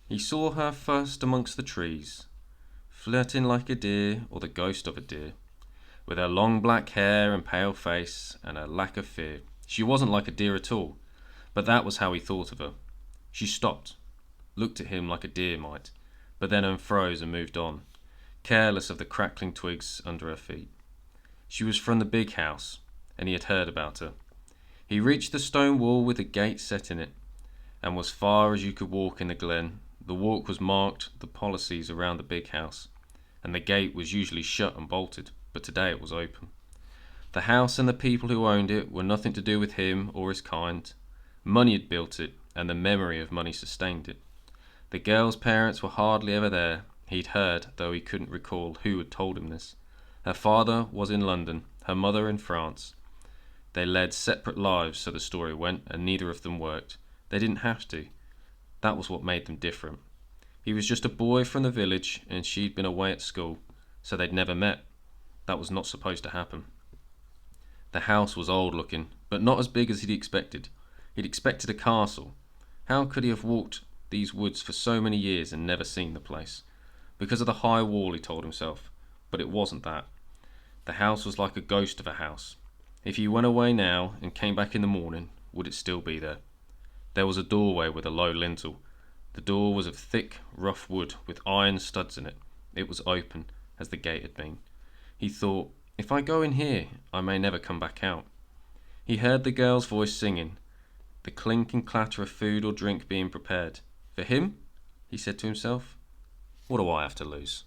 He saw her first amongst the trees, flirting like a deer or the ghost of a deer, with her long black hair and pale face and her lack of fear. She wasn't like a deer at all, but that was how he thought of her. She stopped, looked at him like a deer might, but then unfroze and moved on, careless of the crackling twigs under her feet. She was from the big house, and he had heard about her. He reached the stone wall with a gate set in it, and was far as you could walk in the glen. The walk was marked the policies around the big house, and the gate was usually shut and bolted, but today it was open. The house and the people who owned it were nothing to do with him or his kind. Money had built it, and the memory of money sustained it. The girl's parents were hardly ever there. He'd heard, though he couldn't recall who had told him this. Her father was in London, her mother in France. They led separate lives, so the story went, and neither of them worked. They didn't have to. That was what made them different. He was just a boy from the village, and she'd been away at school, so they'd never met. That was not supposed to happen. The house was old looking, but not as big as he'd expected. He'd expected a castle. How could he have walked these woods for so many years and never seen the place? Because of the high wall, he told himself. But it wasn't that. The house was like a ghost of a house. If he went away now and came back in the morning, would it still be there? There was a doorway with a low lintel. The door was of thick, rough wood with iron studs in it. It was open, as the gate had been. He thought, if I go in here, I may never come back out. He heard the girl's voice singing, the clink and clatter of food or drink being prepared. For him? He said to himself. What do I have to lose?